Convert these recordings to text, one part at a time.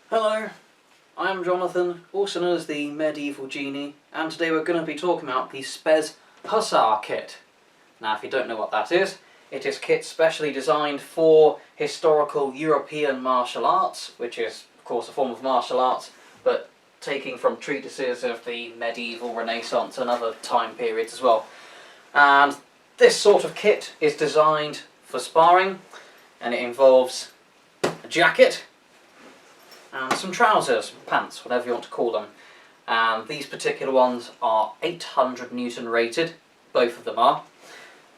Hello, I'm Jonathan, also known as the Medieval Genie, and today we're going to be talking about the Spes Hussar kit. Now, if you don't know what that is, it is kit specially designed for historical European martial arts, which is, of course, a form of martial arts, but taking from treatises of the medieval, Renaissance and other time periods as well. And this sort of kit is designed for sparring, and it involves a jacket, and some trousers, pants, whatever you want to call them. And these particular ones are 800 Newton rated, both of them are.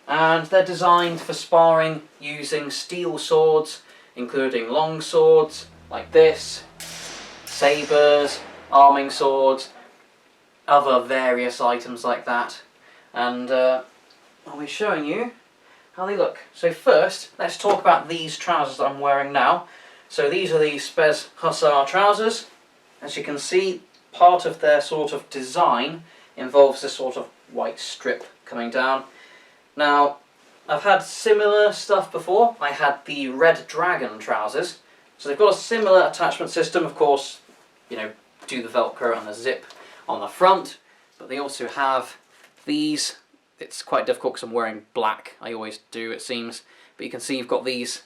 And they're designed for sparring using steel swords, including long swords like this, sabres, arming swords, other various items like that. And I'll be showing you how they look. So first, let's talk about these trousers that I'm wearing now. So these are the Spes Hussar trousers. As you can see, part of their sort of design involves this sort of white strip coming down. Now, I've had similar stuff before. I had the Red Dragon trousers. So they've got a similar attachment system, of course, you know, do the Velcro and the zip on the front, but they also have these. It's quite difficult because I'm wearing black, I always do it seems, but you can see you've got these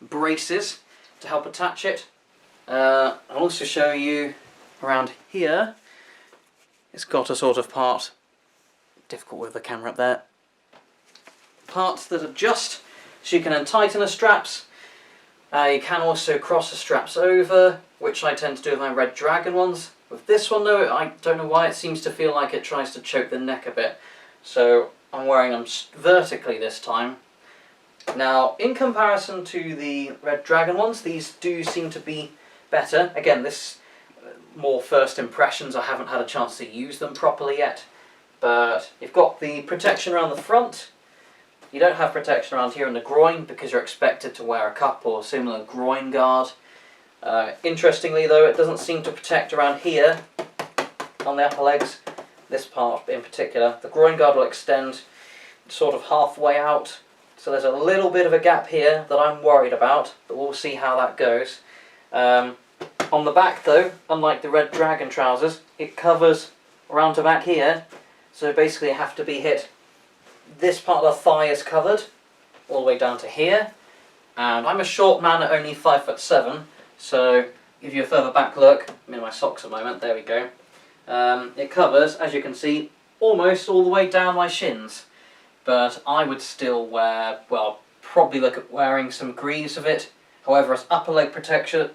braces to help attach it. I'll also show you around here. It's got a sort of part, difficult with the camera up there, parts that adjust so you can untighten the straps. You can also cross the straps over, which I tend to do with my Red Dragon ones. With this one though, I don't know why, it seems to feel like it tries to choke the neck a bit, so I'm wearing them vertically this time. Now, in comparison to the Red Dragon ones, these do seem to be better. Again, this more first impressions, I haven't had a chance to use them properly yet. But you've got the protection around the front. You don't have protection around here in the groin because you're expected to wear a cup or similar groin guard. Interestingly though, it doesn't seem to protect around here on the upper legs. This part in particular. The groin guard will extend sort of halfway out. So there's a little bit of a gap here that I'm worried about, but we'll see how that goes. On the back though, unlike the Red Dragon trousers, it covers around to back here, so basically you have to be hit. This part of the thigh is covered, all the way down to here, and I'm a short man at only 5'7", so give you a further back look. I'm in my socks at the moment, there we go. It covers, as you can see, almost all the way down my shins. But I would still wear, well, probably look at wearing some greaves of it. However, as upper leg protection,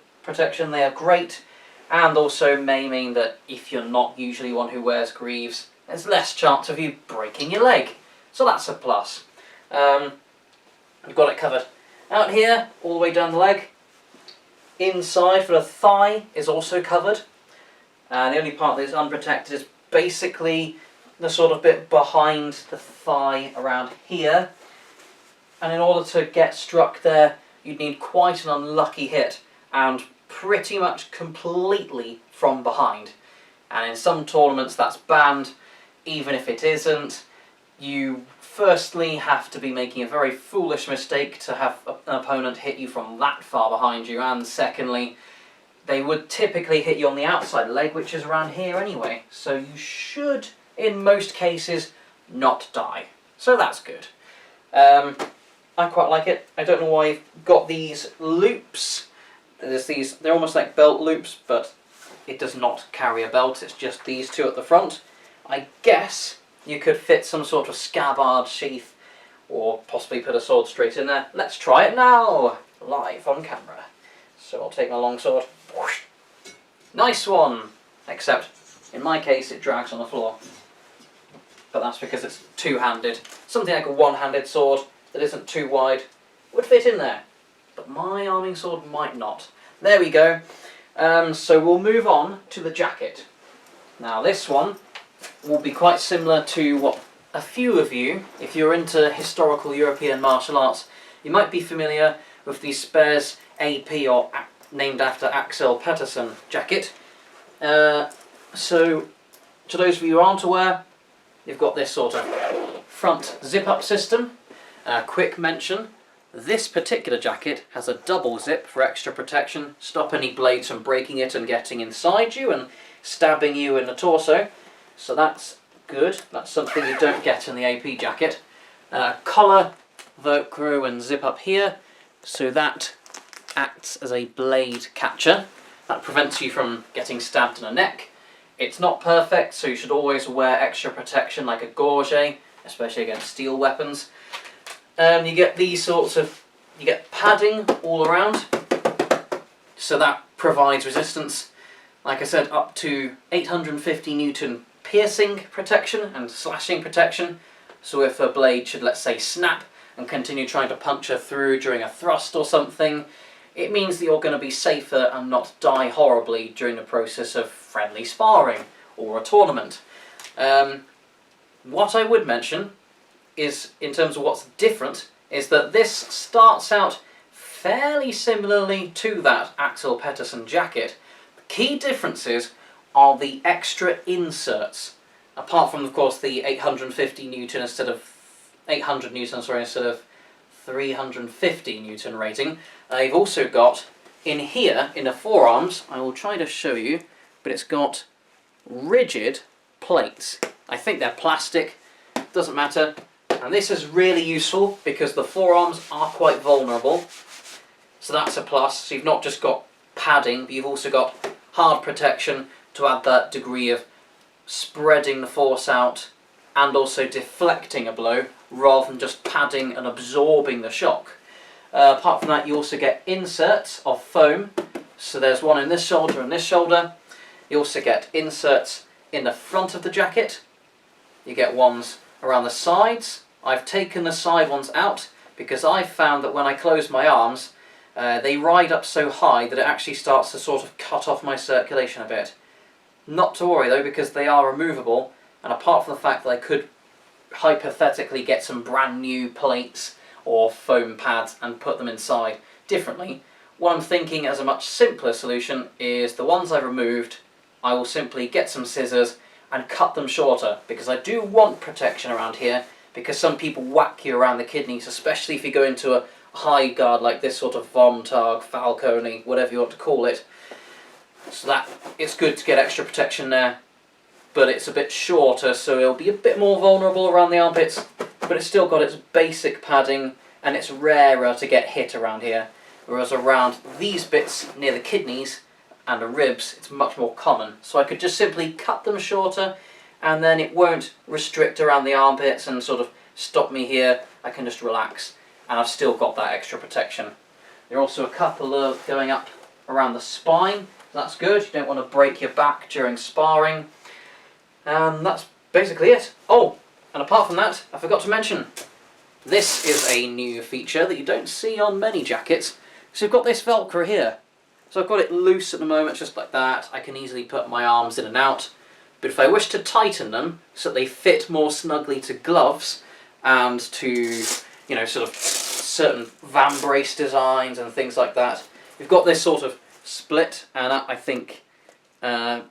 they are great, and also may mean that if you're not usually one who wears greaves, there's less chance of you breaking your leg. So that's a plus. You've got it covered out here, all the way down the leg. Inside for the thigh is also covered. And the only part that is unprotected is basically the sort of bit behind the thigh around here, and in order to get struck there you'd need quite an unlucky hit, and pretty much completely from behind. And in some tournaments that's banned. Even if it isn't, you firstly have to be making a very foolish mistake to have an opponent hit you from that far behind you, and secondly, they would typically hit you on the outside leg, which is around here anyway, so you should in most cases not die. So that's good. I quite like it. I don't know why I've got these loops. There's these, they're almost like belt loops, but it does not carry a belt, it's just these two at the front. I guess you could fit some sort of scabbard sheath or possibly put a sword straight in there. Let's try it now, live on camera. So I'll take my long sword. Whoosh. Nice one! Except, in my case, it drags on the floor. But that's because it's two-handed. Something like a one-handed sword that isn't too wide would fit in there. But my arming sword might not. There we go. So we'll move on to the jacket. Now this one will be quite similar to what a few of you, if you're into historical European martial arts, you might be familiar with the Spes AP, or named after Axel Petersen jacket. So to those of you who aren't aware, you've got this sort of front zip-up system. Quick mention, This particular jacket has a double zip for extra protection, stop any blades from breaking it and getting inside you and stabbing you in the torso. So that's good. That's something you don't get in the AP jacket. Collar, Velcro and zip up here, so that acts as a blade catcher. That prevents you from getting stabbed in the neck. It's not perfect, so you should always wear extra protection like a gorget, especially against steel weapons. You get these sorts of, you get padding all around, so that provides resistance. Like I said, up to 850 Newton piercing protection and slashing protection. So if a blade should, let's say, snap and continue trying to puncture through during a thrust or something, it means that you're going to be safer and not die horribly during the process of friendly sparring or a tournament. What I would mention is, in terms of what's different, is that this starts out fairly similarly to that Axel Pettersson jacket. The key differences are the extra inserts. Apart from, of course, the 850 Newton instead of 800 Newton, sorry, instead of 350 Newton rating, you've also got in here, in the forearms, I will try to show you, but it's got rigid plates. I think they're plastic, doesn't matter. And this is really useful because the forearms are quite vulnerable. So that's a plus. So you've not just got padding, but you've also got hard protection to add that degree of spreading the force out and also deflecting a blow rather than just padding and absorbing the shock. Apart from that, you also get inserts of foam. So there's one in this shoulder and this shoulder. You also get inserts in the front of the jacket. You get ones around the sides. I've taken the side ones out because I found that when I close my arms, they ride up so high that it actually starts to sort of cut off my circulation a bit. Not to worry though, because they are removable, and apart from the fact that I could hypothetically get some brand new plates or foam pads and put them inside differently, what I'm thinking as a much simpler solution is the ones I've removed, I will simply get some scissors and cut them shorter, because I do want protection around here, because some people whack you around the kidneys, especially if you go into a high guard like this sort of Vom Tag, Falcone, whatever you want to call it. So that it's good to get extra protection there, but it's a bit shorter, so it'll be a bit more vulnerable around the armpits, but it's still got its basic padding, and it's rarer to get hit around here, whereas around these bits near the kidneys and the ribs, it's much more common. So I could just simply cut them shorter, and then it won't restrict around the armpits and sort of stop me here. I can just relax, and I've still got that extra protection. There are also a couple of going up around the spine. That's good. You don't want to break your back during sparring. And that's basically it. Oh, and apart from that, I forgot to mention, this is a new feature that you don't see on many jackets. So you've got this Velcro here. So I've got it loose at the moment, just like that. I can easily put my arms in and out. But if I wish to tighten them so that they fit more snugly to gloves and to, you know, sort of certain van brace designs and things like that, you've got this sort of split, and that, I think, to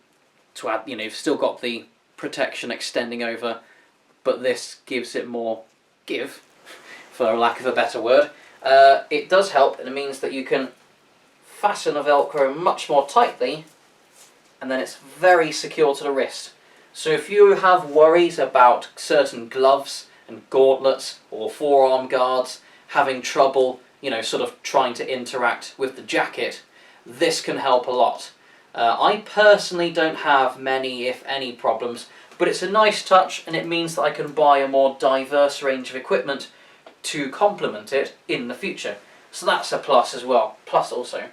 add, you know, you've still got the protection extending over, but this gives it more give, for lack of a better word. It does help, and it means that you can fasten a Velcro much more tightly, and then it's very secure to the wrist. So if you have worries about certain gloves and gauntlets or forearm guards having trouble, you know, sort of trying to interact with the jacket, this can help a lot. I personally don't have many, if any, problems, but it's a nice touch, and it means that I can buy a more diverse range of equipment to complement it in the future. So that's a plus as well. Plus also,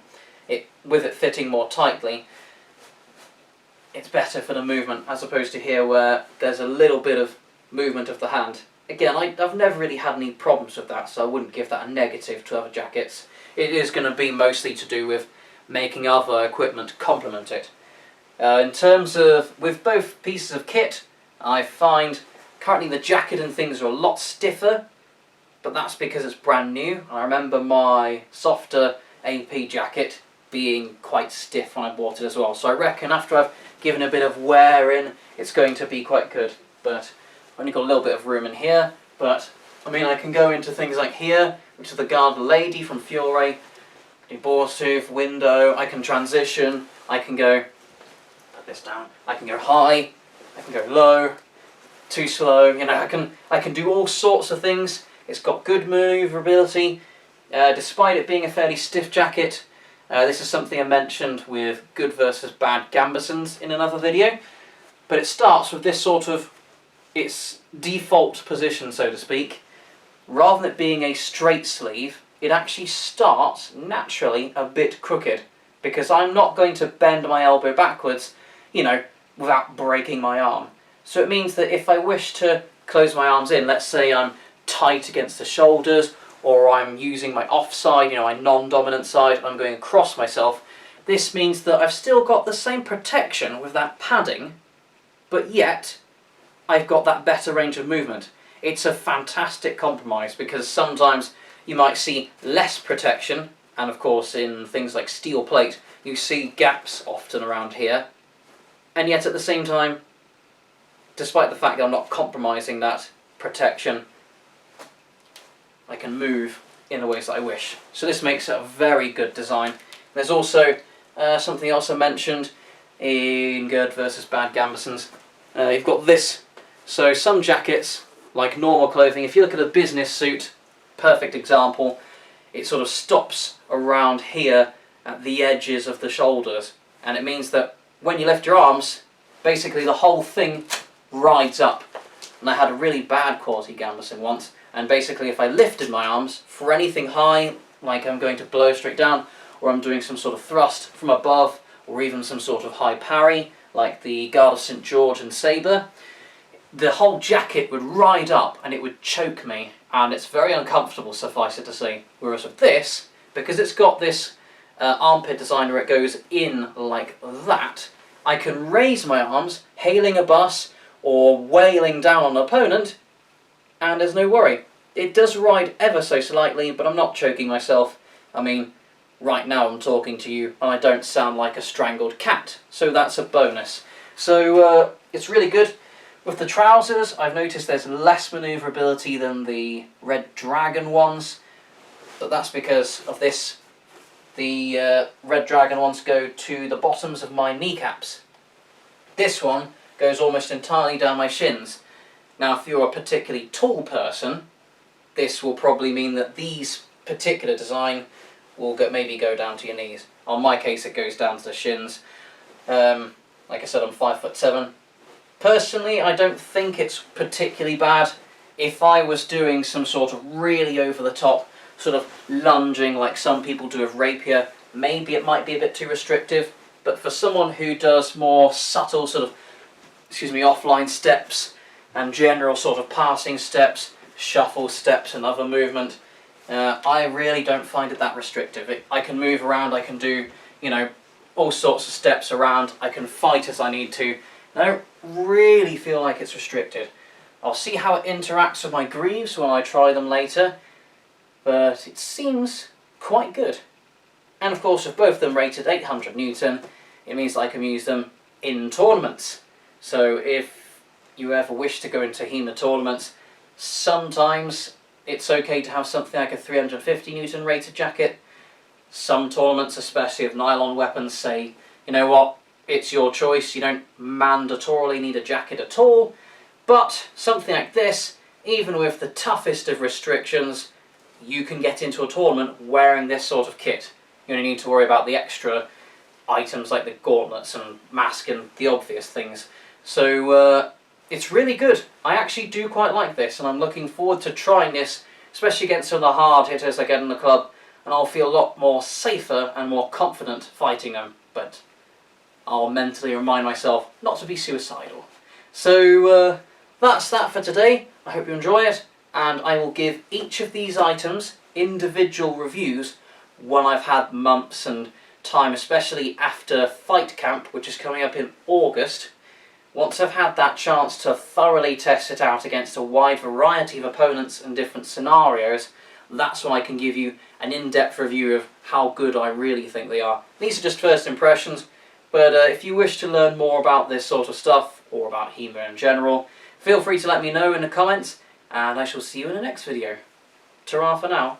with it fitting more tightly, it's better for the movement, as opposed to here where there's a little bit of movement of the hand. Again, I've never really had any problems with that, so I wouldn't give that a negative to other jackets. It is going to be mostly to do with making other equipment complement it. In terms of, with both pieces of kit, I find currently the jacket and things are a lot stiffer, but that's because it's brand new. I remember my softer AP jacket being quite stiff when I bought it as well, so I reckon after I've given a bit of wear in, it's going to be quite good. But I've only got a little bit of room in here, but I mean, I can go into things like here, which is the guard lady from Fiore. Do boar's tooth, window, I can transition, I can go, put this down, I can go high, I can go low, too slow, you know, I can do all sorts of things. It's got good manoeuvrability, despite it being a fairly stiff jacket. This is something I mentioned with good versus bad gambesons in another video, but it starts with this sort of, its default position, so to speak. Rather than it being a straight sleeve, it actually starts naturally a bit crooked, because I'm not going to bend my elbow backwards, you know, without breaking my arm. So it means that if I wish to close my arms in, let's say I'm tight against the shoulders, or I'm using my offside, you know, my non-dominant side, I'm going across myself, this means that I've still got the same protection with that padding, but yet I've got that better range of movement. It's a fantastic compromise, because sometimes you might see less protection, and of course in things like steel plate you see gaps often around here, and yet at the same time, despite the fact that I'm not compromising that protection, I can move in the ways that I wish. So this makes it a very good design. There's also something else I mentioned in good versus bad gambesons. You've got this. So some jackets, like normal clothing, if you look at a business suit, perfect example, it sort of stops around here at the edges of the shoulders, and it means that when you lift your arms, basically the whole thing rides up. And I had a really bad quality gambeson once, and basically if I lifted my arms for anything high, like I'm going to blow straight down, or I'm doing some sort of thrust from above, or even some sort of high parry, like the Guard of St. George and Sabre, the whole jacket would ride up and it would choke me, and it's very uncomfortable, suffice it to say. Whereas with this, because it's got this armpit design where it goes in like that, I can raise my arms, hailing a bus or wailing down on an opponent, and there's no worry. It does ride ever so slightly, but I'm not choking myself. I mean, right now I'm talking to you and I don't sound like a strangled cat, so that's a bonus. So it's really good. With the trousers, I've noticed there's less manoeuvrability than the Red Dragon ones, but that's because of this. The Red Dragon ones go to the bottoms of my kneecaps. This one goes almost entirely down my shins. Now if you're a particularly tall person, this will probably mean that these particular design will maybe go down to your knees. On my case it goes down to the shins. Like I said, I'm 5'7". Personally, I don't think it's particularly bad. If I was doing some sort of really over-the-top sort of lunging like some people do with rapier, maybe it might be a bit too restrictive, but for someone who does more subtle sort of, offline steps and general sort of passing steps, shuffle steps and other movement, I really don't find it that restrictive. I can move around, I can do, you know, all sorts of steps around, I can fight as I need to. I don't really feel like it's restricted. I'll see how it interacts with my greaves when I try them later, but it seems quite good. And of course, with both of them rated 800 Newton, it means I can use them in tournaments. So if you ever wish to go into HEMA tournaments, sometimes it's okay to have something like a 350 Newton rated jacket. Some tournaments, especially with nylon weapons, say, you know what, it's your choice, you don't mandatorily need a jacket at all, but something like this, even with the toughest of restrictions, you can get into a tournament wearing this sort of kit. You only need to worry about the extra items like the gauntlets and mask and the obvious things. So it's really good. I actually do quite like this, and I'm looking forward to trying this, especially against some of the hard hitters I get in the club, and I'll feel a lot more safer and more confident fighting them, but I'll mentally remind myself not to be suicidal. So that's that for today. I hope you enjoy it, and I will give each of these items individual reviews when I've had months and time, especially after Fight Camp, which is coming up in August. Once I've had that chance to thoroughly test it out against a wide variety of opponents and different scenarios, that's when I can give you an in-depth review of how good I really think they are. These are just first impressions, but if you wish to learn more about this sort of stuff, or about HEMA in general, feel free to let me know in the comments, and I shall see you in the next video. Ta-ra for now.